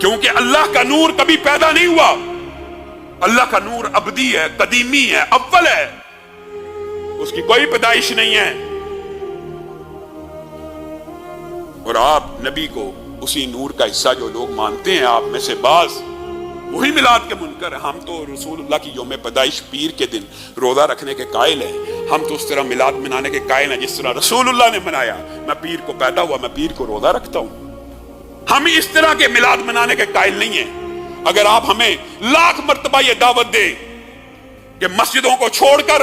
کیونکہ اللہ کا نور کبھی پیدا نہیں ہوا. اللہ کا نور ابدی ہے، قدیمی ہے، اول ہے، اس کی کوئی پیدائش نہیں ہے. اور آپ نبی کو اسی نور کا حصہ جو لوگ مانتے ہیں، آپ میں سے بعض وہی میلاد کے منکر ہیں. ہم تو رسول اللہ کی یوم پیدائش پیر کے دن روزہ رکھنے کے قائل ہیں. ہم تو اس طرح میلاد منانے کے قائل ہیں جس طرح رسول اللہ نے منایا. میں پیر کو پیدا ہوا، میں پیر کو روزہ رکھتا ہوں. ہم اس طرح کے میلاد منانے کے قائل نہیں ہیں. اگر آپ ہمیں لاکھ مرتبہ یہ دعوت دیں کہ مسجدوں کو چھوڑ کر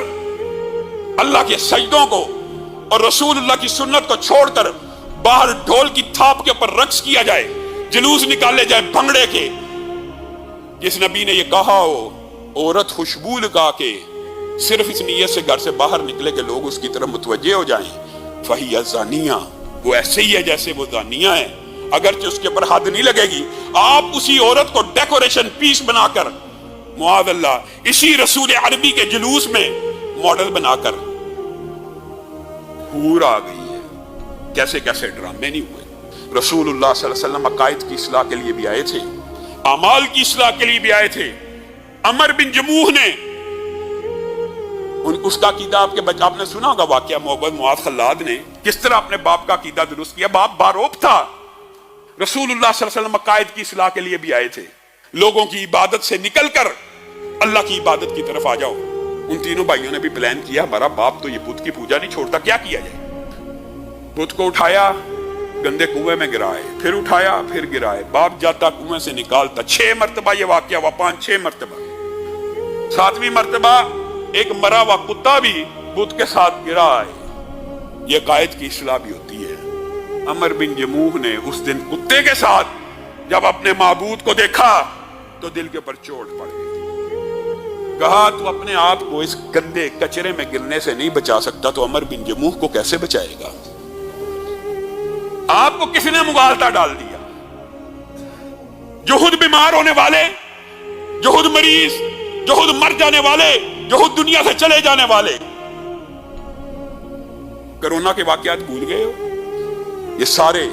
اللہ کے سجدوں کو اور رسول اللہ کی سنت کو چھوڑ کر باہر ڈھول کی تھاپ کے اوپر رقص کیا جائے، جلوس نکالے جائے بھنگڑے کے، جس نبی نے یہ کہا ہو عورت خوشبو لگا کے صرف اس نیت سے گھر سے باہر نکلے کہ لوگ اس کی طرف متوجہ ہو جائیں، فہی زانیہ، وہ ایسے ہی ہے جیسے وہ زانیہ ہے، اگرچہ اس کے اوپر حد نہیں لگے گی. آپ اسی عورت کو ڈیکوریشن پیس بنا کر معاذ اللہ اسی رسول عربی کے جلوس میں ماڈل بنا کر حور آ گئی ہے. کیسے کیسے ڈرامے نہیں ہوئے. رسول اللہ صلی اللہ علیہ وسلم عقائد کی اصلاح کے لیے بھی آئے تھے، اعمال کی اصلاح کے لیے بھی آئے تھے. عمر بن جموح نے اس کا عقیدہ آپ نے سنا ہوگا واقعہ، محمد معاذ خلاد نے کس طرح اپنے باپ کا عقیدہ درست کیا. باپ باروب تھا. رسول اللہ صلی اللہ علیہ وسلم عقائد کی اصلاح کے لیے بھی آئے تھے. لوگوں کی عبادت سے نکل کر اللہ کی عبادت کی طرف آ جاؤ. ان تینوں بھائیوں نے بھی پلان کیا، ہمارا باپ تو یہ بت کی پوجا نہیں چھوڑتا، کیا کیا جائے. بت کو اٹھایا، گندے کنویں میں گرائے، پھر اٹھایا، پھر گرائے. باپ جاتا کنویں سے نکالتا. 6 مرتبہ یہ واقعہ ہوا، 5-6 مرتبہ. 7ویں مرتبہ ایک مرا ہوا کتا بھی بت کے ساتھ گرا ہے. یہ عقائد کی اصلاح بھی ہوتی ہے. عمر بن جموح نے اس دن کتے کے ساتھ جب اپنے معبود کو دیکھا تو دل کے اوپر چوٹ پڑ گئی. کہا تو اپنے آپ کو اس گندے کچرے میں گرنے سے نہیں بچا سکتا تو عمر بن جموح کو کیسے بچائے گا. آپ کو کس نے مغالطہ ڈال دیا. جو خود بیمار ہونے والے، جو خود مریض، جو خود مر جانے والے، جو خود دنیا سے چلے جانے والے. کرونا کے واقعات بھول گئے ہو. یہ سارے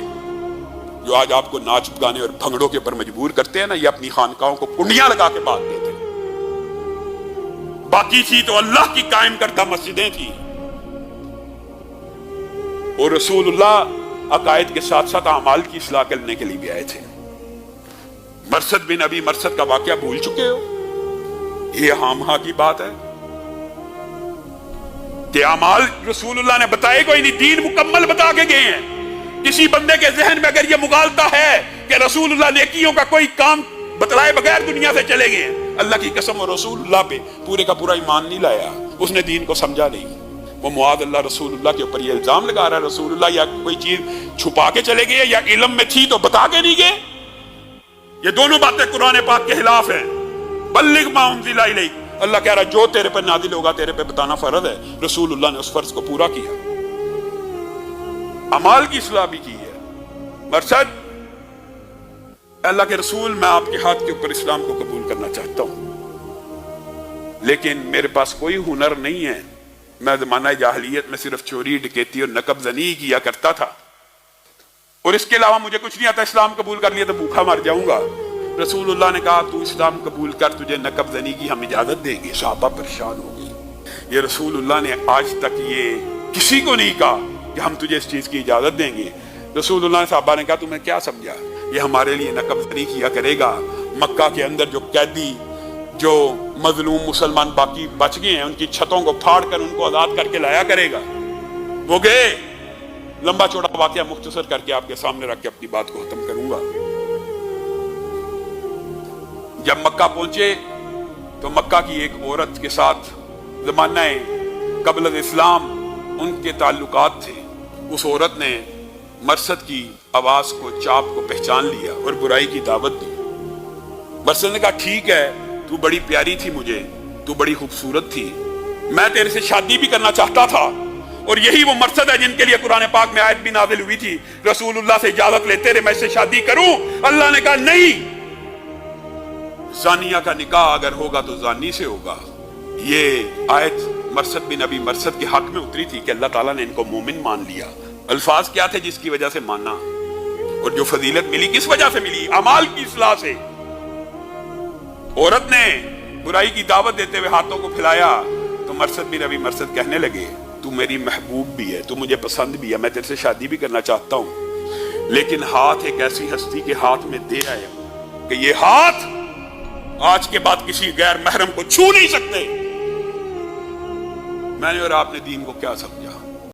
جو آج آپ کو ناچ گانے اور بھنگڑوں کے اوپر مجبور کرتے ہیں نا، یہ اپنی خانقاہوں کو کنڈیاں لگا کے باندھ دیتے ہیں. باقی تھی تو اللہ کی قائم کردہ مسجدیں تھی. اور رسول اللہ عقائد کے ساتھ ساتھ اعمال کی اصلاح کرنے کے لیے بھی آئے تھے. مرثد بن ابی مرثد کا واقعہ بھول چکے ہو. یہ ہاں ہاں کی بات ہے کہ اعمال رسول اللہ نے بتائے کوئی نہیں، دین مکمل بتا کے گئے ہیں. کسی بندے کے ذہن میں اگر یہ مغالطہ ہے کہ رسول اللہ نیکیوں کا کوئی کام بتلائے بغیر دنیا سے چلے گئے، اللہ کی قسم اور رسول اللہ پہ پورے کا پورا ایمان نہیں لایا. اس نے دین کو سمجھا نہیں. وہ معاذ اللہ رسول اللہ کے اوپر یہ الزام لگا رہا ہے رسول اللہ یا کوئی چیز چھپا کے چلے گئے یا علم میں تھی تو بتا کے نہیں گئے. یہ دونوں باتیں قرآن پاک کے خلاف ہیں. بلغ ما انزل الیک، اللہ کہہ رہا ہے جو تیرے پر نازل ہوگا تیرے پہ بتانا فرض ہے. رسول اللہ نے اس فرض کو پورا کیا. اعمال کی اصلاح بھی کی ہے. مرشد اللہ کے رسول، میں آپ کے ہاتھ کے اوپر اسلام کو قبول کرنا چاہتا ہوں، لیکن میرے پاس کوئی ہنر نہیں ہے. میں زمانہ جاہلیت میں صرف چوری، ڈکیتی اور نقب زنی کیا کرتا تھا، اور اس کے علاوہ مجھے کچھ نہیں آتا. اسلام قبول کر لیا تو بھوکا مر جاؤں گا. رسول اللہ نے کہا تو اسلام قبول کر، تجھے نقب زنی کی ہم اجازت دیں گے. صحابہ پریشان ہو گئی. یہ رسول اللہ نے آج تک یہ کسی کو نہیں کہا کہ ہم تجھے اس چیز کی اجازت دیں گے. رسول اللہ نے صحابہ نے کہا تمہیں کیا سمجھا یہ ہمارے لیے نقب زنی کیا کرے گا؟ مکہ کے اندر جو قیدی، جو مظلوم مسلمان باقی بچ گئے ہیں، ان کی چھتوں کو پھاڑ کر ان کو آزاد کر کے لایا کرے گا. وہ گئے. لمبا چوڑا واقعہ مختصر کر کے آپ کے سامنے رکھ کے اپنی بات کو ختم کروں گا. جب مکہ پہنچے تو مکہ کی ایک عورت کے ساتھ زمانہ قبل الاسلام ان کے تعلقات تھے. اس عورت نے مرثد کی آواز کو، چاپ کو پہچان لیا اور برائی کی دعوت دی. مرثد نے کہا ٹھیک ہے، تو بڑی پیاری تھی مجھے، تو بڑی خوبصورت تھی، میں تیرے سے شادی بھی کرنا چاہتا تھا. اور یہی وہ مرثد ہے جن کے لیے قرآن پاک میں آیت بھی نازل ہوئی تھی، رسول اللہ سے اجازت لے تیرے میں اس سے شادی کروں. اللہ نے کہا نہیں، زانیہ کا نکاح اگر ہوگا تو زانی سے ہوگا. یہ آیت مرثد بن ابی مرثد کے حق میں اتری تھی کہ اللہ تعالیٰ نے ان کو مومن مان لیا. الفاظ کیا تھے جس کی وجہ سے مانا؟ اور جو فضیلت ملی کس وجہ سے ملی؟ اعمال کی اصلاح سے. عورت نے برائی کی دعوت دیتے ہوئے ہاتھوں کو پھیلایا تو مرثد بن ابی مرثد کہنے لگے تو میری محبوب بھی ہے، تو مجھے پسند بھی ہے، میں تیرے سے شادی بھی کرنا چاہتا ہوں، لیکن ہاتھ ایک ایسی ہستی کے ہاتھ میں دے آئے کہ یہ ہاتھ آج کے بعد کسی غیر محرم کو چھو نہیں سکتے. میں نے اور آپ نے دین کو کیا سمجھا؟